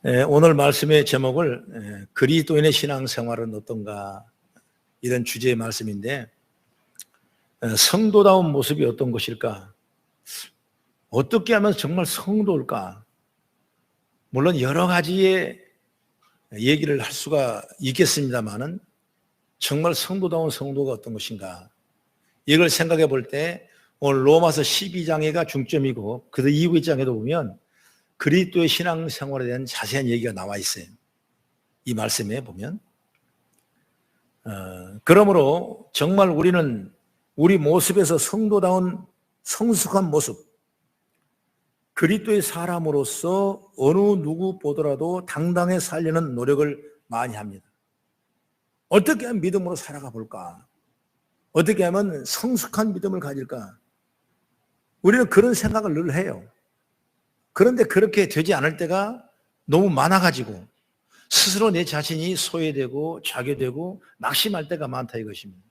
오늘 말씀의 제목을 그리스도인의 신앙생활은 어떤가, 이런 주제의 말씀인데, 성도다운 모습이 어떤 것일까? 어떻게 하면 정말 성도일까? 물론 여러 가지의 얘기를 할 수가 있겠습니다만은 정말 성도다운 성도가 어떤 것인가? 이걸 생각해 볼 때 오늘 로마서 12장에가 중점이고 그 이후의 장에도 보면 그리스도의 신앙생활에 대한 자세한 얘기가 나와 있어요. 이 말씀에 보면 그러므로 정말 우리는 우리 모습에서 성도다운 성숙한 모습, 그리스도의 사람으로서 어느 누구 보더라도 당당히 살려는 노력을 많이 합니다. 어떻게 하면 믿음으로 살아가 볼까? 어떻게 하면 성숙한 믿음을 가질까? 우리는 그런 생각을 늘 해요. 그런데 그렇게 되지 않을 때가 너무 많아가지고 스스로 내 자신이 소외되고 좌괴되고 낙심할 때가 많다 이것입니다.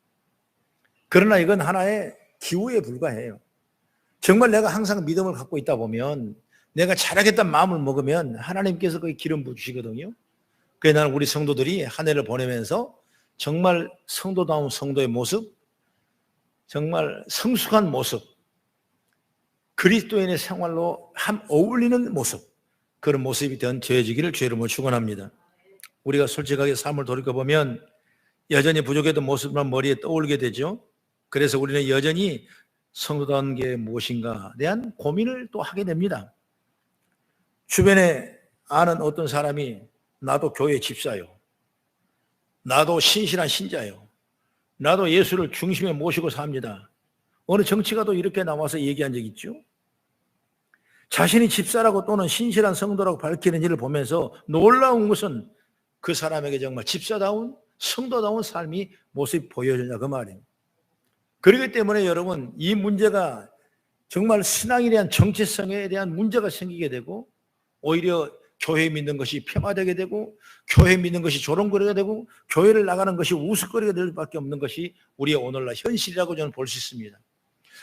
그러나 이건 하나의 기호에 불과해요. 정말 내가 항상 믿음을 갖고 있다 보면, 내가 잘하겠다는 마음을 먹으면 하나님께서 거기 기름 부으시거든요. 그래서 나는 우리 성도들이 한 해를 보내면서 정말 성도다운 성도의 모습, 정말 성숙한 모습, 그리스도인의 생활로 어울리는 모습, 그런 모습이 되어지기를 주의 이름으로 축원합니다. 우리가 솔직하게 삶을 돌이켜보면 여전히 부족했던 모습만 머리에 떠올리게 되죠. 그래서 우리는 여전히 성도다운 게 무엇인가에 대한 고민을 또 하게 됩니다. 주변에 아는 어떤 사람이 나도 교회 집사요, 나도 신실한 신자요, 나도 예수를 중심에 모시고 삽니다. 어느 정치가도 이렇게 나와서 얘기한 적이 있죠. 자신이 집사라고 또는 신실한 성도라고 밝히는 일을 보면서 놀라운 것은 그 사람에게 정말 집사다운 성도다운 삶이 모습이 보여지냐 그 말이에요. 그렇기 때문에 여러분, 이 문제가 정말 신앙에 대한 정체성에 대한 문제가 생기게 되고, 오히려 교회 믿는 것이 폄하되게 되고, 교회 믿는 것이 조롱거리가 되고, 교회를 나가는 것이 우스거리가 될 수밖에 없는 것이 우리의 오늘날 현실이라고 저는 볼 수 있습니다.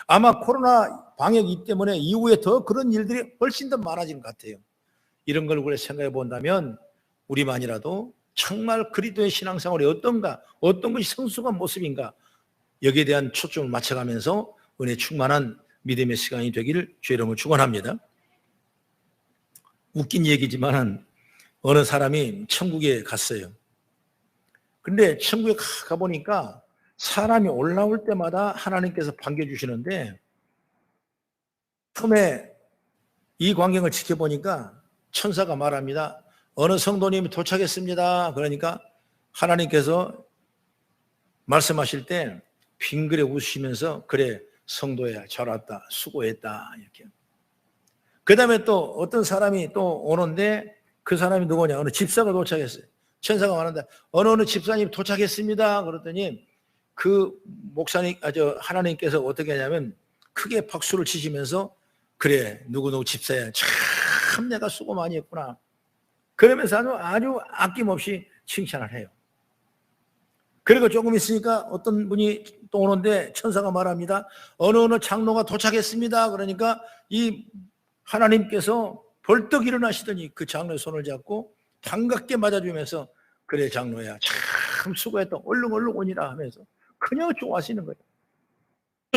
아마 코로나 방역이 때문에 이후에 더 그런 일들이 훨씬 더 많아진 것 같아요. 이런 걸 우리가 생각해 본다면 우리만이라도 정말 그리스도의 신앙생활이 어떤가, 어떤 것이 성숙한 모습인가, 여기에 대한 초점을 맞춰가면서 은혜 충만한 믿음의 시간이 되기를 주의 이름으로 축원합니다. 웃긴 얘기지만 어느 사람이 천국에 갔어요. 근데 천국에 가보니까 사람이 올라올 때마다 하나님께서 반겨주시는데, 처음에 이 광경을 지켜보니까 천사가 말합니다. 어느 성도님이 도착했습니다. 그러니까 하나님께서 말씀하실 때 빙그레 웃으시면서, 그래 성도야 잘 왔다 수고했다 이렇게. 그 다음에 또 어떤 사람이 또 오는데, 그 사람이 누구냐, 어느 집사가 도착했어요. 천사가 말한다. 어느 집사님 도착했습니다. 그랬더니 그 목사님, 하나님께서 어떻게 하냐면 크게 박수를 치시면서, 그래 누구누구 집사야 참 내가 수고 많이 했구나, 그러면서 아주 아낌없이 칭찬을 해요. 그리고 조금 있으니까 어떤 분이 또 오는데 천사가 말합니다. 어느 장로가 도착했습니다. 그러니까 이 하나님께서 벌떡 일어나시더니 그 장로의 손을 잡고 반갑게 맞아주면서, 그래 장로야 참 수고했다, 얼른 오니라 하면서 그냥 좋아하시는 거예요.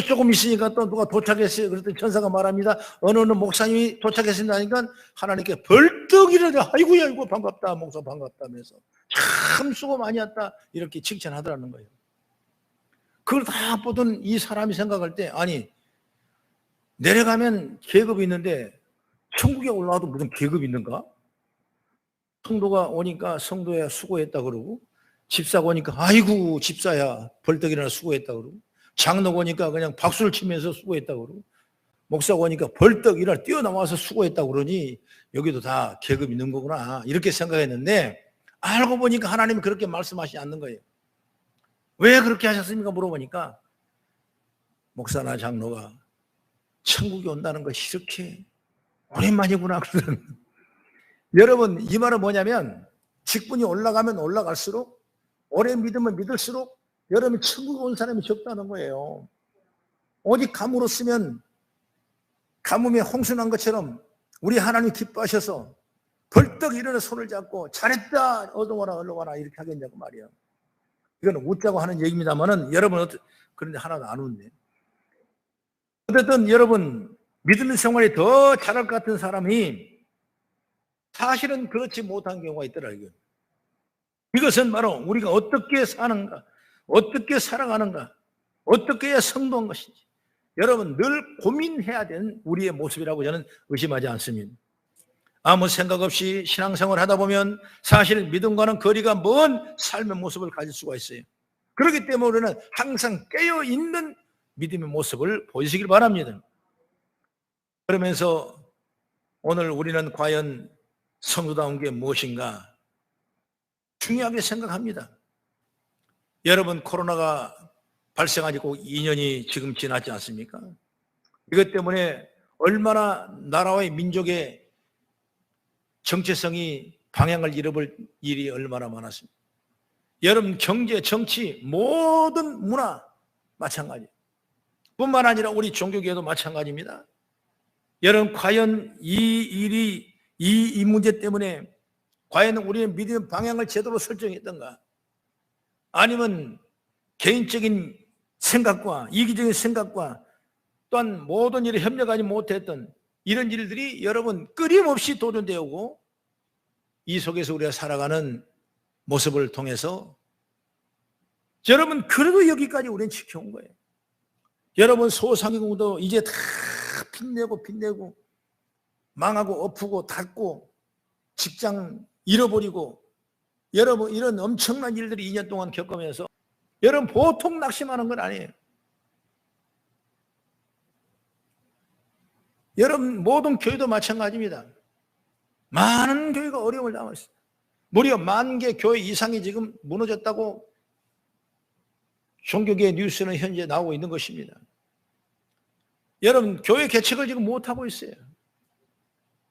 조금 있으니까 또 누가 도착했어요. 그랬더니 천사가 말합니다. 어느 목사님이 도착했습니다 하니까 하나님께 벌떡 일어나, 아이고 반갑다 목사 반갑다면서 참 수고 많이 했다 이렇게 칭찬하더라는 거예요. 그걸 다 보던 이 사람이 생각할 때, 아니 내려가면 계급이 있는데 천국에 올라와도 무슨 계급이 있는가? 성도가 오니까 성도야 수고했다 그러고, 집사가 오니까 아이고 집사야 벌떡 일어나 수고했다 그러고, 장로가 오니까 그냥 박수를 치면서 수고했다 그러고, 목사가 오니까 벌떡 일어나 뛰어나와서 수고했다 그러니 여기도 다 계급이 있는 거구나 이렇게 생각했는데, 알고 보니까 하나님이 그렇게 말씀하시지 않는 거예요. 왜 그렇게 하셨습니까? 물어보니까 목사나 장로가 천국에 온다는 것이 이렇게 오랜만이구나 그러는. 여러분, 이 말은 뭐냐면 직분이 올라가면 올라갈수록, 오래 믿으면 믿을수록 여러분 천국에 온 사람이 적다는 거예요. 오직 감으로 쓰면 가뭄에 홍수 난 것처럼 우리 하나님 기뻐하셔서 벌떡 일어나 손을 잡고 잘했다, 어서 와라, 얼른 와라 이렇게 하겠냐고 말이야. 이건 웃자고 하는 얘기입니다만은 여러분 그런데 하나도 안 웃네. 어쨌든 여러분 믿음의 생활이 더 잘할 것 같은 사람이 사실은 그렇지 못한 경우가 있더라고요. 이것은 바로 우리가 어떻게 사는가, 어떻게 살아가는가, 어떻게 해야 성도한 것인지 여러분 늘 고민해야 되는 우리의 모습이라고 저는 의심하지 않습니다. 아무 생각 없이 신앙생활을 하다 보면 사실 믿음과는 거리가 먼 삶의 모습을 가질 수가 있어요. 그렇기 때문에 우리는 항상 깨어있는 믿음의 모습을 보이시길 바랍니다. 그러면서 오늘 우리는 과연 성도다운 게 무엇인가 중요하게 생각합니다. 여러분 코로나가 발생한 지 꼭 2년이 지금 지났지 않습니까? 이것 때문에 얼마나 나라와 민족의 정체성이 방향을 잃어버릴 일이 얼마나 많았습니까? 여러분 경제, 정치, 모든 문화 마찬가지. 뿐만 아니라 우리 종교계도 마찬가지입니다. 여러분 과연 이 일이 이 문제 때문에 과연 우리는 믿음의 방향을 제대로 설정했던가? 아니면 개인적인 생각과 이기적인 생각과 또한 모든 일에 협력하지 못했던 이런 일들이 여러분 끊임없이 도전되고 이 속에서 우리가 살아가는 모습을 통해서 여러분 그래도 여기까지 우리는 지켜온 거예요. 여러분 소상공인도 이제 다 빚내고 망하고 엎고 닫고 직장 잃어버리고 여러분 이런 엄청난 일들이 2년 동안 겪으면서 여러분 보통 낙심하는 건 아니에요. 여러분 모든 교회도 마찬가지입니다. 많은 교회가 어려움을 당하고 있어요. 무려 10,000개 교회 이상이 지금 무너졌다고 종교계 뉴스는 현재 나오고 있는 것입니다. 여러분 교회 개척을 지금 못하고 있어요.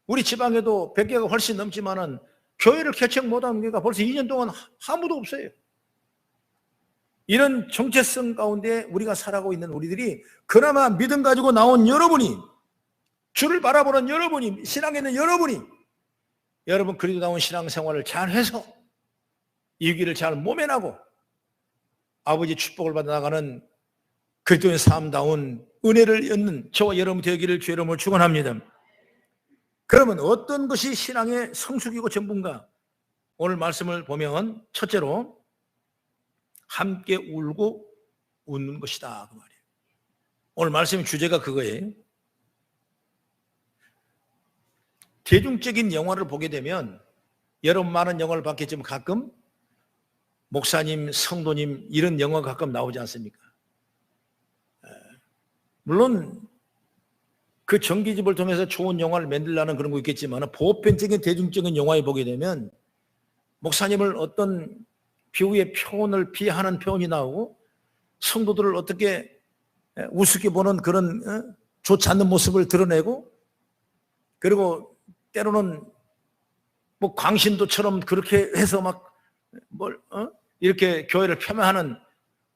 우리 지방에도 100개가 훨씬 넘지만은 교회를 개척 못하는 교회가 벌써 2년 동안 아무도 없어요. 이런 정체성 가운데 우리가 살아가고 있는 우리들이 그나마 믿음 가지고 나온 여러분이 주를 바라보는 여러분이 신앙에 있는 여러분이 여러분 그리스도다운 신앙생활을 잘해서 이 위기를 잘 모면하고 아버지 축복을 받아 나가는 그리스도의 삶다운 은혜를 얻는 저와 여러분 되기를 주의 이름으로 축원합니다. 그러면 어떤 것이 신앙의 성숙이고 전부인가? 오늘 말씀을 보면 첫째로 함께 울고 웃는 것이다 그 말이에요. 오늘 말씀의 주제가 그거예요. 대중적인 영화를 보게 되면 여러분 많은 영화를 봤겠지만 가끔 목사님, 성도님 이런 영화가 가끔 나오지 않습니까? 물론 그 전기집을 통해서 좋은 영화를 만들려는 그런 거 있겠지만 보편적인 대중적인 영화에 보게 되면 목사님을 어떤 비유의 표현을 비하하는 표현이 나오고 성도들을 어떻게 우습게 보는 그런 좋지 않는 모습을 드러내고 그리고 때로는 뭐 광신도처럼 그렇게 해서 이렇게 교회를 폄하하는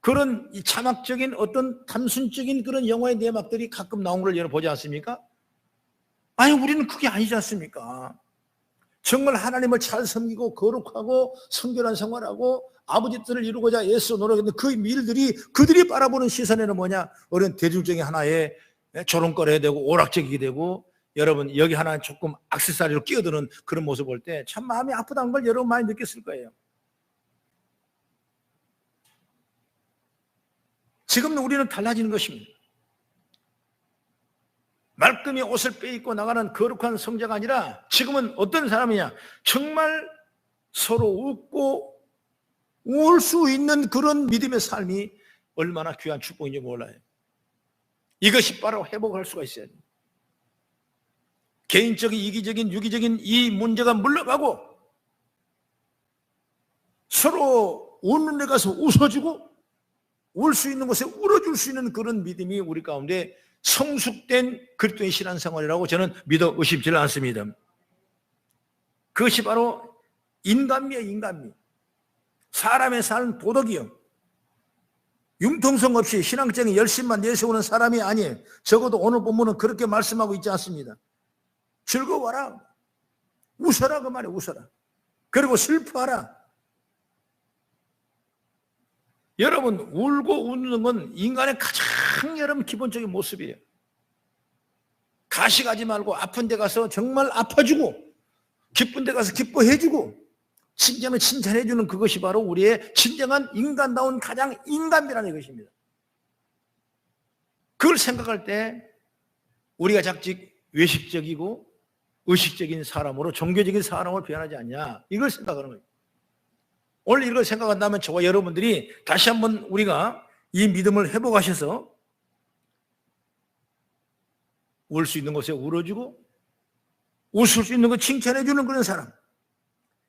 그런 이 자막적인 어떤 단순적인 그런 영화의 내막들이 가끔 나온 걸 여러분 보지 않습니까? 아니 우리는 그게 아니지 않습니까? 정말 하나님을 잘 섬기고 거룩하고 성결한 생활하고 아버지 뜻을 이루고자 애써 노력했는데 그 일들이 그들이 바라보는 시선에는 뭐냐? 어른 대중적인 하나의 조롱거려야 되고 오락적이게 되고 여러분 여기 하나 조금 액세서리로 끼어드는 그런 모습 볼 때 참 마음이 아프다는 걸 여러분 많이 느꼈을 거예요. 지금은 우리는 달라지는 것입니다. 말끔히 옷을 빼입고 나가는 거룩한 성자가 아니라 지금은 어떤 사람이냐? 정말 서로 웃고 울 수 있는 그런 믿음의 삶이 얼마나 귀한 축복인지 몰라요. 이것이 바로 회복할 수가 있어야 돼요. 개인적인 이기적인 유기적인 이 문제가 물러가고 서로 웃는 데 가서 웃어주고 울 수 있는 곳에 울어줄 수 있는 그런 믿음이 우리 가운데 성숙된 그리스도의 신앙생활이라고 저는 믿어 의심치 않습니다. 그것이 바로 인간미예요. 인간미. 사람의 삶 도덕이요. 융통성 없이 신앙적인 열심만 내세우는 사람이 아니에요. 적어도 오늘 본문은 그렇게 말씀하고 있지 않습니다. 즐거워라. 웃어라 그 말이에요. 웃어라. 그리고 슬퍼하라. 여러분, 울고 웃는 건 인간의 가장 여러분 기본적인 모습이에요. 가식하지 말고 아픈 데 가서 정말 아파주고 기쁜 데 가서 기뻐해주고 칭찬하면 칭찬해주는 그것이 바로 우리의 진정한 인간다운 가장 인간미라는 것입니다. 그걸 생각할 때 우리가 자칫 외식적이고 의식적인 사람으로 종교적인 사람으로 변하지 않냐, 이걸 생각하는 거예요. 오늘 이걸 생각한다면 저와 여러분들이 다시 한번 우리가 이 믿음을 회복하셔서 울 수 있는 곳에 울어주고 웃을 수 있는 거 칭찬해주는 그런 사람.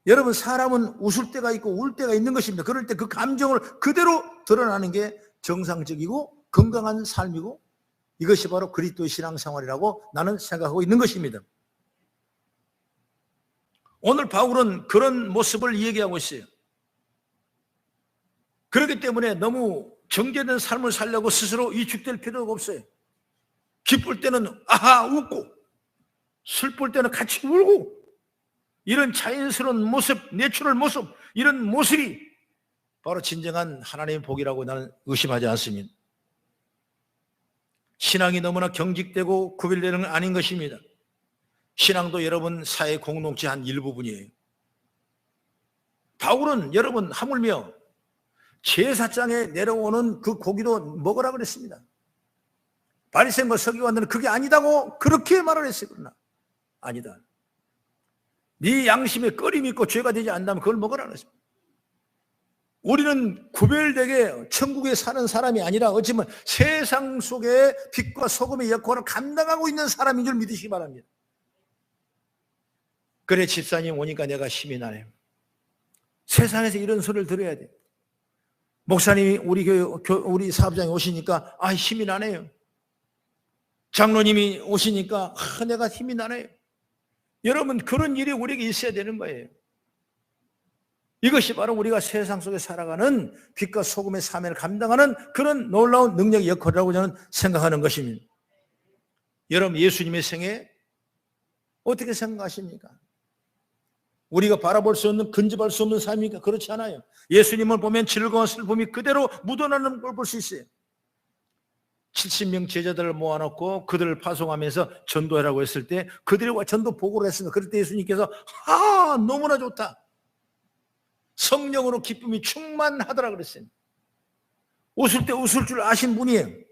여러분, 사람은 웃을 때가 있고 울 때가 있는 것입니다. 그럴 때 그 감정을 그대로 드러나는 게 정상적이고 건강한 삶이고 이것이 바로 그리스도의 신앙생활이라고 나는 생각하고 있는 것입니다. 오늘 바울은 그런 모습을 얘기하고 있어요. 그렇기 때문에 너무 정제된 삶을 살려고 스스로 위축될 필요가 없어요. 기쁠 때는 아하 웃고 슬플 때는 같이 울고 이런 자연스러운 모습, 내추럴 모습, 이런 모습이 바로 진정한 하나님의 복이라고 나는 의심하지 않습니다. 신앙이 너무나 경직되고 구별되는 건 아닌 것입니다. 신앙도 여러분 사회 공동체 한 일부분이에요. 바울은 여러분 하물며 제사장에 내려오는 그 고기도 먹으라 그랬습니다. 바리새인과 서기관들은 그게 아니다고 그렇게 말을 했어요. 그러나 아니다. 네 양심에 꺼림이 있고 죄가 되지 않다면 그걸 먹으라 그랬습니다. 우리는 구별되게 천국에 사는 사람이 아니라 어찌보면 세상 속에 빛과 소금의 역할을 감당하고 있는 사람인 줄 믿으시기 바랍니다. 그래, 집사님 오니까 내가 힘이 나네요. 세상에서 이런 소리를 들어야 돼. 목사님이 우리 사업장에 오시니까 힘이 나네요. 장로님이 오시니까 내가 힘이 나네요. 여러분, 그런 일이 우리에게 있어야 되는 거예요. 이것이 바로 우리가 세상 속에 살아가는 빛과 소금의 사명을 감당하는 그런 놀라운 능력의 역할이라고 저는 생각하는 것입니다. 여러분, 예수님의 생애 어떻게 생각하십니까? 우리가 바라볼 수 없는, 근접할 수 없는 삶입니까? 그렇지 않아요. 예수님을 보면 즐거운 슬픔이 그대로 묻어나는 걸 볼 수 있어요. 70명 제자들을 모아놓고 그들을 파송하면서 전도하라고 했을 때 그들과 전도 보고를 했습니다. 그럴 때 예수님께서 너무나 좋다, 성령으로 기쁨이 충만하더라 그랬어요. 웃을 때 웃을 줄 아신 분이에요.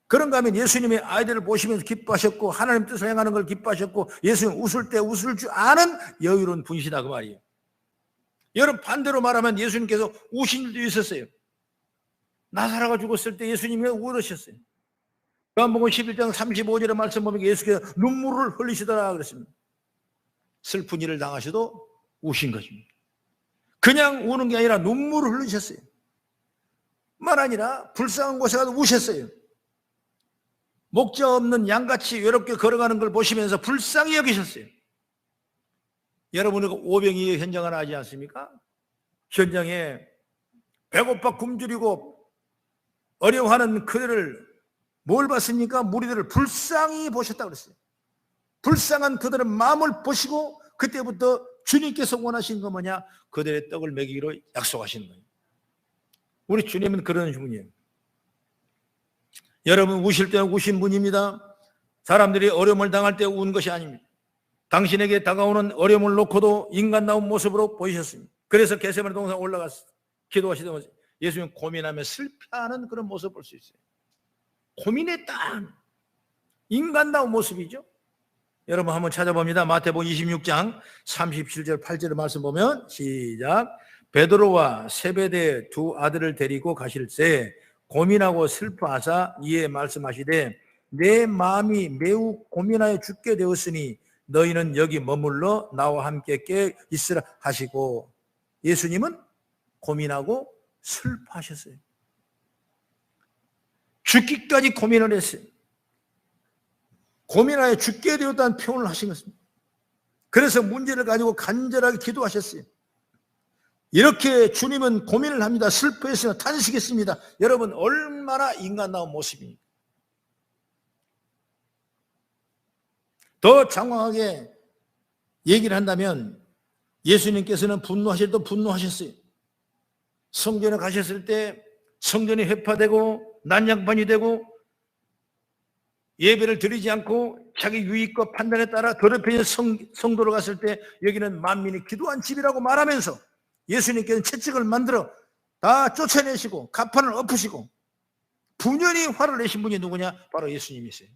그런가 하면 예수님의 아이들을 보시면서 기뻐하셨고 하나님 뜻을 행하는 걸 기뻐하셨고 예수님 웃을 때 웃을 줄 아는 여유로운 분이시다 그 말이에요. 여러분, 반대로 말하면 예수님께서 우신 일도 있었어요. 나사로가 죽었을 때 예수님이 울으셨어요. 요한복음 11장 35절의 말씀 보면 예수께서 눈물을 흘리시더라 그랬습니다. 슬픈 일을 당하셔도 우신 것입니다. 그냥 우는 게 아니라 눈물을 흘리셨어요. 말 아니라 불쌍한 곳에 가서 우셨어요. 목자 없는 양같이 외롭게 걸어가는 걸 보시면서 불쌍히 여기셨어요. 여러분, 오병이의 현장을 아지 않습니까? 현장에 배고파 굶주리고 어려워하는 그들을 뭘 봤습니까? 무리들을 불쌍히 보셨다고 그랬어요. 불쌍한 그들의 마음을 보시고 그때부터 주님께서 원하신 건 뭐냐? 그들의 떡을 먹이기로 약속하신 거예요. 우리 주님은 그런 분이에요. 여러분, 우실 때는 우신 분입니다. 사람들이 어려움을 당할 때 운 것이 아닙니다. 당신에게 다가오는 어려움을 놓고도 인간다운 모습으로 보이셨습니다. 그래서 겟세마네 동산 올라가서 기도하시던 예수님 고민하며 슬퍼하는 그런 모습을 볼 수 있어요. 고민했다, 인간다운 모습이죠. 여러분 한번 찾아봅니다. 마태복음 26장 37절 8절의 말씀 보면 시작. 베드로와 세베대의 두 아들을 데리고 가실새 고민하고 슬퍼하사 이에 말씀하시되 내 마음이 매우 고민하여 죽게 되었으니 너희는 여기 머물러 나와 함께 깨 있으라 하시고, 예수님은 고민하고 슬퍼하셨어요. 죽기까지 고민을 했어요. 고민하여 죽게 되었다는 표현을 하신 것입니다. 그래서 문제를 가지고 간절하게 기도하셨어요. 이렇게 주님은 고민을 합니다. 슬퍼했으며 탄식했습니다. 여러분, 얼마나 인간다운 모습입니까? 더 장황하게 얘기를 한다면 예수님께서는 분노하실 때 분노하셨어요. 성전에 가셨을 때 성전이 회파되고 난장판이 되고 예배를 드리지 않고 자기 유익과 판단에 따라 더럽혀진 성도로 갔을 때 여기는 만민이 기도한 집이라고 말하면서 예수님께서는 채찍을 만들어 다 쫓아내시고 가판을 엎으시고 분연히 화를 내신 분이 누구냐? 바로 예수님이세요.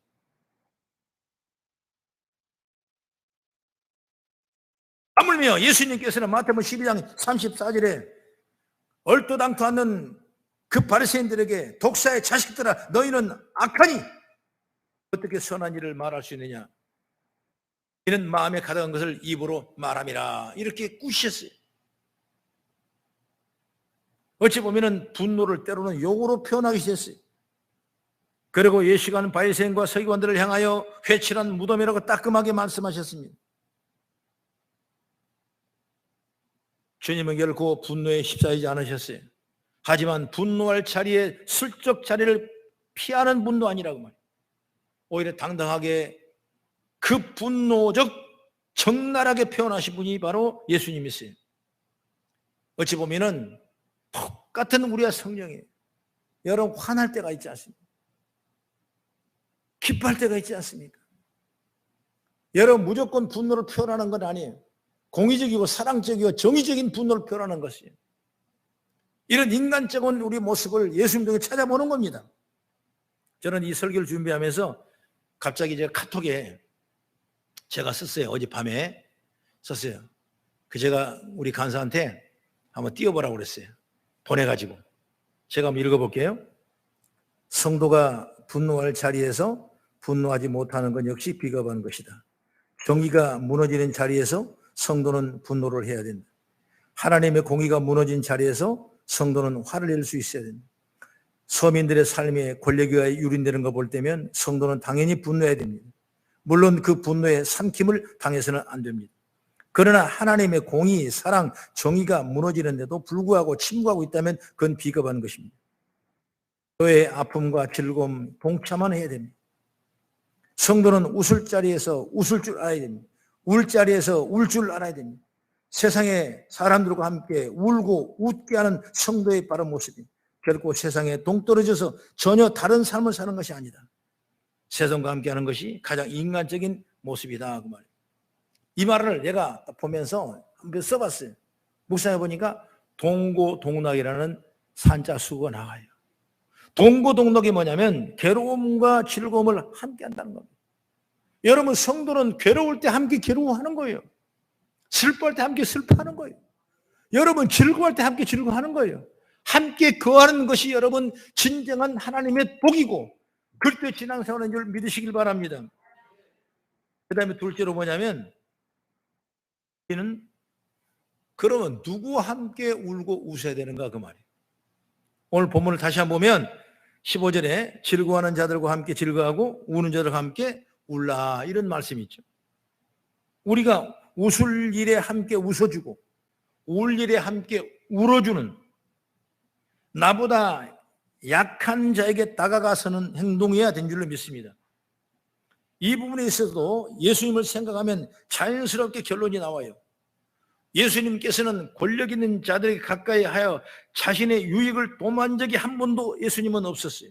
하물며 예수님께서는 마태복음 12장 34절에 얼토당토 않는 그 바리새인들에게 독사의 자식들아 너희는 악하니 어떻게 선한 일을 말할 수 있느냐? 이는 마음에 가득한 것을 입으로 말함이라 이렇게 꾸셨어요. 어찌 보면 분노를 때로는 욕으로 표현하기 시작했어요. 그리고 예수께서는 바리새인과 서기관들을 향하여 회칠한 무덤이라고 따끔하게 말씀하셨습니다. 주님은 결코 분노에 휩싸이지 않으셨어요. 하지만 분노할 자리에 슬쩍 자리를 피하는 분도 아니라고 말이에요. 오히려 당당하게 그 분노적 적나라하게 표현하신 분이 바로 예수님이세요. 어찌 보면은 똑같은 우리와 성령이에요. 여러분 화날 때가 있지 않습니까? 기뻐할 때가 있지 않습니까? 여러분 무조건 분노를 표현하는 건 아니에요. 공의적이고 사랑적이고 정의적인 분노를 표현하는 것이에요. 이런 인간적인 우리 모습을 예수님 중에 찾아보는 겁니다. 저는 이 설교를 준비하면서 갑자기 제가 카톡에 제가 썼어요. 어젯밤에 썼어요. 제가 우리 간사한테 한번 띄워보라고 그랬어요. 보내가지고 제가 한번 읽어볼게요. 성도가 분노할 자리에서 분노하지 못하는 건 역시 비겁한 것이다. 정의가 무너지는 자리에서 성도는 분노를 해야 된다. 하나님의 공의가 무너진 자리에서 성도는 화를 낼 수 있어야 된다. 서민들의 삶에 권력이 유린되는 거 볼 때면 성도는 당연히 분노해야 됩니다. 물론 그 분노에 삼킴을 당해서는 안 됩니다. 그러나 하나님의 공의, 사랑, 정의가 무너지는데도 불구하고 침구하고 있다면 그건 비겁한 것입니다. 너의 아픔과 즐거움 동참만 해야 됩니다. 성도는 웃을 자리에서 웃을 줄 알아야 됩니다. 울 자리에서 울 줄 알아야 됩니다. 세상의 사람들과 함께 울고 웃게 하는 성도의 바른 모습이 결코 세상에 동떨어져서 전혀 다른 삶을 사는 것이 아니다. 세상과 함께 하는 것이 가장 인간적인 모습이다. 그 말. 이 말을 내가 보면서 한번 써봤어요. 묵상해 보니까 동고동락이라는 산자수가 나와요. 동고동락이 뭐냐면 괴로움과 즐거움을 함께 한다는 겁니다. 여러분 성도는 괴로울 때 함께 괴로워하는 거예요. 슬퍼할 때 함께 슬퍼하는 거예요. 여러분 즐거워할 때 함께 즐거워하는 거예요. 함께 거하는 것이 여러분 진정한 하나님의 복이고 그때 신앙생활인 줄 믿으시길 바랍니다. 그 다음에 둘째로 뭐냐면 우리는 그러면 누구와 함께 울고 웃어야 되는가 그 말이에요. 오늘 본문을 다시 한번 보면 15절에 즐거워하는 자들과 함께 즐거워하고 우는 자들과 함께 울라 이런 말씀이 있죠. 우리가 웃을 일에 함께 웃어주고 울 일에 함께 울어주는 나보다 약한 자에게 다가가서는 행동해야 된 줄로 믿습니다. 이 부분에 있어서도 예수님을 생각하면 자연스럽게 결론이 나와요. 예수님께서는 권력 있는 자들에게 가까이 하여 자신의 유익을 도모한 적이 한 번도 예수님은 없었어요.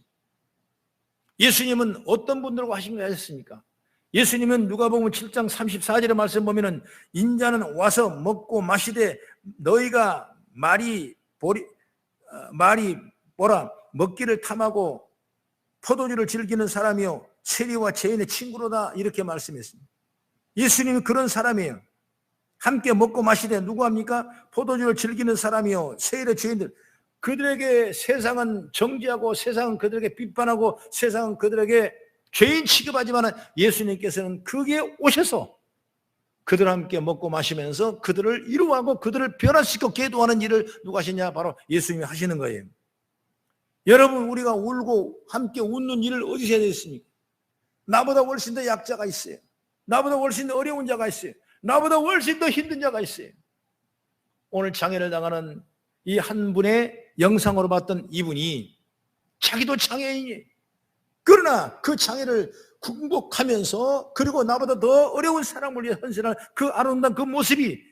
예수님은 어떤 분들과 하신 거 하셨습니까? 예수님은 누가복음 7장 34절의 말씀 보면은 인자는 와서 먹고 마시되 너희가 말이 보라 먹기를 탐하고 포도주를 즐기는 사람이요 세리와 죄인의 친구로다 이렇게 말씀했습니다. 예수님은 그런 사람이에요. 함께 먹고 마시되 누구 합니까? 포도주를 즐기는 사람이요 세리의 죄인들. 그들에게 세상은 정죄하고 세상은 그들에게 비판하고 세상은 그들에게 죄인 취급하지만 예수님께서는 거기에 오셔서 그들과 함께 먹고 마시면서 그들을 이루하고 그들을 변화시키고 계도하는 일을 누가 하시냐? 바로 예수님이 하시는 거예요. 여러분 우리가 울고 함께 웃는 일을 어디서 해야 되겠습니까? 나보다 훨씬 더 약자가 있어요. 나보다 훨씬 더 어려운 자가 있어요. 나보다 훨씬 더 힘든 자가 있어요. 오늘 장애를 당하는 이 한 분의 영상으로 봤던 이분이 자기도 장애인이에요. 그러나 그 장애를 굴복하면서 그리고 나보다 더 어려운 사람을 위해 헌신하는 그 아름다운 그 모습이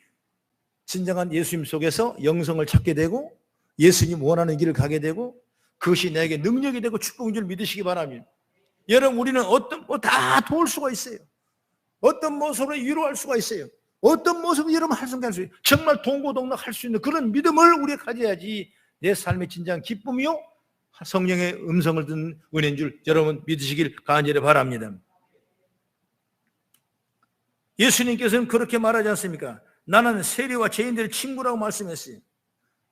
진정한 예수님 속에서 영성을 찾게 되고 예수님 원하는 길을 가게 되고 그것이 내게 능력이 되고 축복인 줄 믿으시기 바랍니다. 여러분, 우리는 다 도울 수가 있어요. 어떤 모습으로 위로할 수가 있어요. 어떤 모습으로 여러분 할 수 있어요. 정말 동고동락 할 수 있는 그런 믿음을 우리가 가져야지 내 삶의 진정한 기쁨이요 성령의 음성을 듣는 은혜인 줄 여러분 믿으시길 간절히 바랍니다. 예수님께서는 그렇게 말하지 않습니까? 나는 세리와 죄인들의 친구라고 말씀했어요.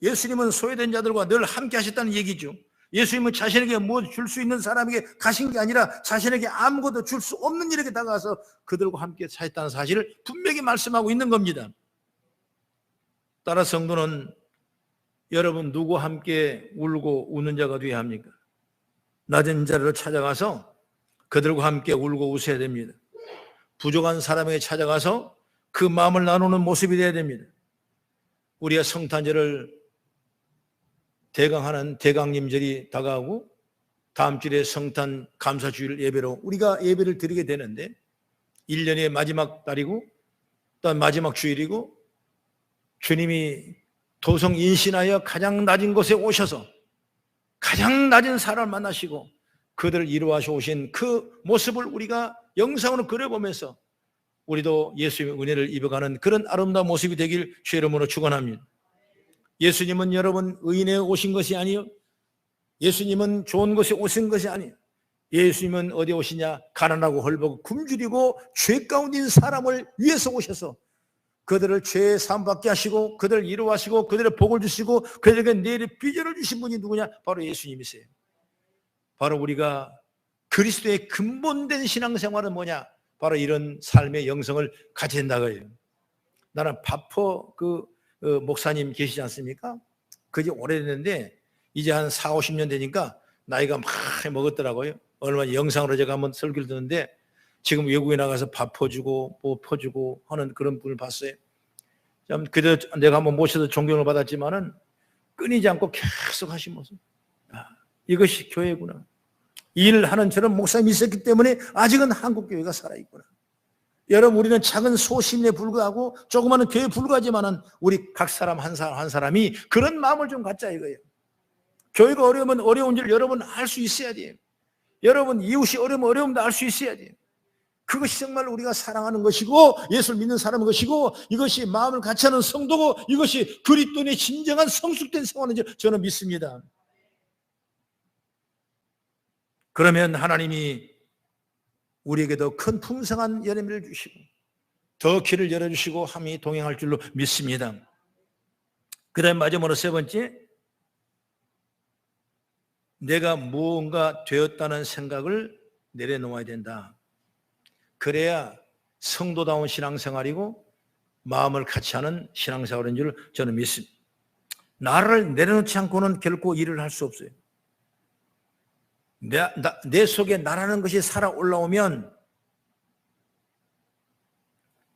예수님은 소외된 자들과 늘 함께 하셨다는 얘기죠. 예수님은 자신에게 뭐 줄 수 있는 사람에게 가신 게 아니라 자신에게 아무것도 줄 수 없는 일에게 다가가서 그들과 함께 사셨다는 사실을 분명히 말씀하고 있는 겁니다. 따라 성도는 여러분 누구와 함께 울고 우는 자가 되어야 합니까? 낮은 자리로 찾아가서 그들과 함께 울고 웃어야 됩니다. 부족한 사람에게 찾아가서 그 마음을 나누는 모습이 되어야 됩니다. 우리가 성탄절을 대강하는 대강림절이 다가오고 다음 주에 성탄 감사주일 예배로 우리가 예배를 드리게 되는데 1년의 마지막 달이고 또 마지막 주일이고 주님이 도성 인신하여 가장 낮은 곳에 오셔서 가장 낮은 사람을 만나시고 그들을 이루어서 오신 그 모습을 우리가 영상으로 그려보면서 우리도 예수님의 은혜를 입어가는 그런 아름다운 모습이 되길 주의 이름으로 축원합니다. 예수님은 여러분 의인에 오신 것이 아니요 예수님은 좋은 곳에 오신 것이 아니에요. 예수님은 어디 오시냐? 가난하고 헐벗고 굶주리고 죄 가운데 있는 사람을 위해서 오셔서 그들을 죄의 사함받게 하시고 그들을 이루하시고 그들의 복을 주시고 그들에게 내일의 비전을 주신 분이 누구냐? 바로 예수님이세요. 바로 우리가 그리스도의 근본된 신앙생활은 뭐냐? 바로 이런 삶의 영성을 가져야 된다고요. 나는 파포 목사님 계시지 않습니까? 그게 오래됐는데 이제 한 4, 50년 되니까 나이가 막 먹었더라고요. 얼마 영상으로 제가 한번 설교를 듣는데 지금 외국에 나가서 밥 퍼주고 뭐 퍼주고 하는 그런 분을 봤어요. 그래도 내가 한번 모셔서 존경을 받았지만은 끊이지 않고 계속 하신 모습. 이것이 교회구나. 일을 하는 저런 목사님이 있었기 때문에 아직은 한국 교회가 살아있구나. 여러분, 우리는 작은 소심에 불과하고 조그마한 교회에 불과하지만은 우리 각 사람 한 사람 한 사람이 그런 마음을 좀 갖자 이거예요. 교회가 어려우면 어려운 줄 여러분 알 수 있어야 돼요. 여러분 이웃이 어려우면 어려움도 알 수 있어야 돼요. 그것이 정말 우리가 사랑하는 것이고 예수를 믿는 사람인 것이고 이것이 마음을 같이 하는 성도고 이것이 그리스도인의 진정한 성숙된 생활인 줄 저는 믿습니다. 그러면 하나님이 우리에게 더 큰 풍성한 열매를 주시고 더 길을 열어주시고 함이 동행할 줄로 믿습니다. 그 다음 마지막으로 세 번째, 내가 무언가 되었다는 생각을 내려놓아야 된다. 그래야 성도다운 신앙생활이고 마음을 같이 하는 신앙생활인 줄 저는 믿습니다. 나를 내려놓지 않고는 결코 일을 할 수 없어요. 내 속에 나라는 것이 살아 올라오면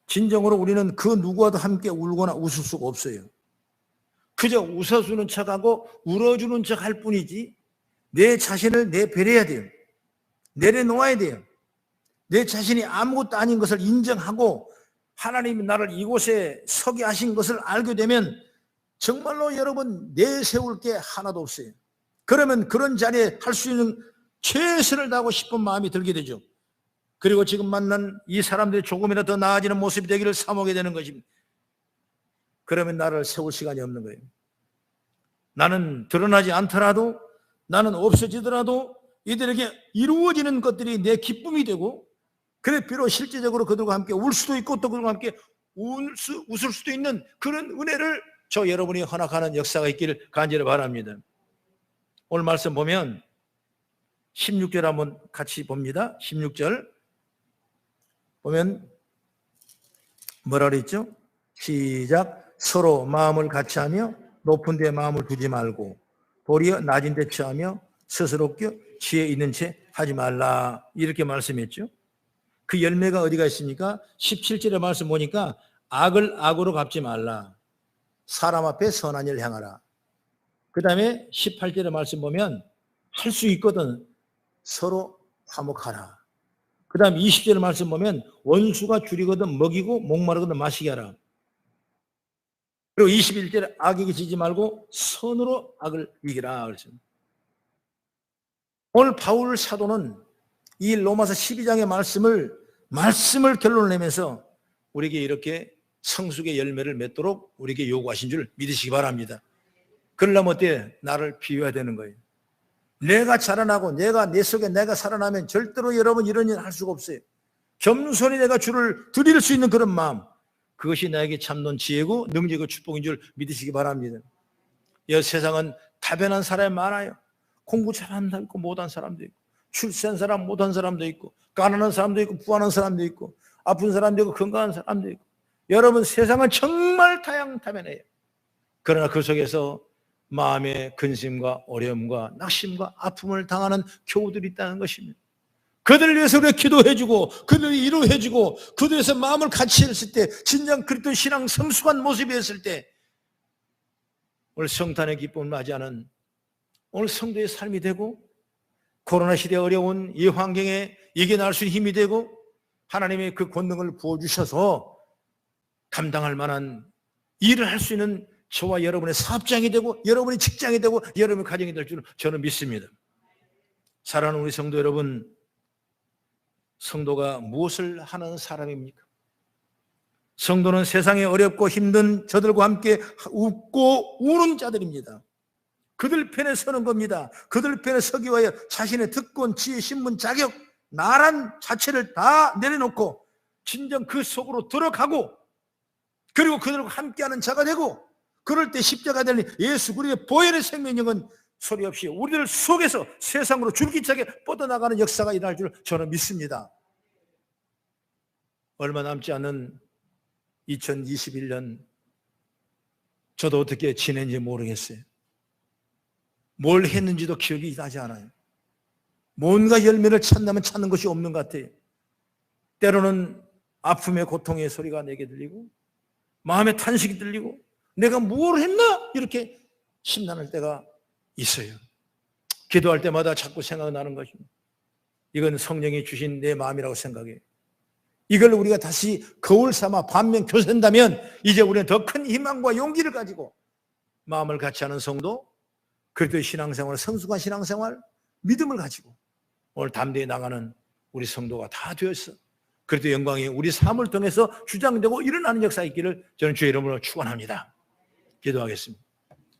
진정으로 우리는 그 누구와도 함께 울거나 웃을 수가 없어요. 그저 웃어주는 척하고 울어주는 척 할 뿐이지 내 자신을 내버려야 돼요. 내려놓아야 돼요. 내 자신이 아무것도 아닌 것을 인정하고 하나님이 나를 이곳에 서게 하신 것을 알게 되면 정말로 여러분 내세울 게 하나도 없어요. 그러면 그런 자리에 할 수 있는 최선을 다하고 싶은 마음이 들게 되죠. 그리고 지금 만난 이 사람들이 조금이라도 더 나아지는 모습이 되기를 사모하게 되는 것입니다. 그러면 나를 세울 시간이 없는 거예요. 나는 드러나지 않더라도 나는 없어지더라도 이들에게 이루어지는 것들이 내 기쁨이 되고 그래 비록 실제적으로 그들과 함께 울 수도 있고 또 그들과 함께 웃을 수도 있는 그런 은혜를 저 여러분이 허락하는 역사가 있기를 간절히 바랍니다. 오늘 말씀 보면 16절 한번 같이 봅니다. 16절 보면 뭐라 그랬죠? 시작. 서로 마음을 같이 하며 높은 데 마음을 두지 말고 도리어 낮은 데 처하며 스스로 껴 지혜 있는 채 하지 말라. 이렇게 말씀했죠. 그 열매가 어디가 있습니까? 17절의 말씀 보니까 악을 악으로 갚지 말라. 사람 앞에 선한 일을 행하라. 그 다음에 18절의 말씀 보면 할 수 있거든 서로 화목하라. 그 다음 20절 말씀 보면 원수가 줄이거든 먹이고 목마르거든 마시게 하라. 그리고 21절에 악에게 지지 말고 선으로 악을 이기라 그랬습니다. 오늘 바울 사도는 이 로마서 12장의 말씀을 결론을 내면서 우리에게 이렇게 성숙의 열매를 맺도록 우리에게 요구하신 줄 믿으시기 바랍니다. 그러려면 어때요? 나를 비워야 되는 거예요. 내가 자라나고 내 속에 내가 살아나면 절대로 여러분 이런 일 할 수가 없어요. 겸손히 내가 주를 드릴 수 있는 그런 마음, 그것이 나에게 참된 지혜고 능력이고 축복인 줄 믿으시기 바랍니다. 이 세상은 다변한 사람이 많아요. 공부 잘하는 사람 있고 못한 사람도 있고, 출세한 사람 못한 사람도 있고, 가난한 사람도 있고 부하는 사람도 있고, 아픈 사람도 있고 건강한 사람도 있고. 여러분, 세상은 정말 다양다변해요. 그러나 그 속에서 마음의 근심과 어려움과 낙심과 아픔을 당하는 교우들이 있다는 것입니다. 그들을 위해서 우리가 기도해주고 그들을 위로해주고 그들에서 마음을 같이 했을 때, 진정 그리스도 신앙 성숙한 모습이었을 때, 오늘 성탄의 기쁨을 맞이하는 오늘 성도의 삶이 되고, 코로나 시대 어려운 이 환경에 이겨나갈 수 있는 힘이 되고, 하나님의 그 권능을 부어주셔서 감당할 만한 일을 할 수 있는 저와 여러분의 사업장이 되고 여러분의 직장이 되고 여러분의 가정이 될 줄 저는 믿습니다. 사랑하는 우리 성도 여러분, 성도가 무엇을 하는 사람입니까? 성도는 세상에 어렵고 힘든 저들과 함께 웃고 우는 자들입니다. 그들 편에 서는 겁니다. 그들 편에 서기 위하여 자신의 특권, 지혜, 신분, 자격, 나란 자체를 다 내려놓고 진정 그 속으로 들어가고, 그리고 그들과 함께하는 자가 되고, 그럴 때 십자가 되는 예수 그리스도의 보혈의 생명력은 소리 없이 우리들 속에서 세상으로 줄기차게 뻗어나가는 역사가 일어날 줄 저는 믿습니다. 얼마 남지 않은 2021년, 저도 어떻게 지낸지 모르겠어요. 뭘 했는지도 기억이 나지 않아요. 뭔가 열매를 찾나면 찾는 것이 없는 것 같아요. 때로는 아픔의 고통의 소리가 내게 들리고, 마음의 탄식이 들리고, 내가 뭘 했나? 이렇게 심란할 때가 있어요. 기도할 때마다 자꾸 생각나는 것입니다. 이건 성령이 주신 내 마음이라고 생각해요. 이걸 우리가 다시 거울 삼아 반면 교선한다면 이제 우리는 더 큰 희망과 용기를 가지고 마음을 같이 하는 성도, 그리스도의 신앙생활, 성숙한 신앙생활, 믿음을 가지고 오늘 담대히 나가는 우리 성도가 다 되었어. 그리스도의 영광이 우리 삶을 통해서 주장되고 일어나는 역사가 있기를 저는 주의 이름으로 축원합니다. 기도하겠습니다.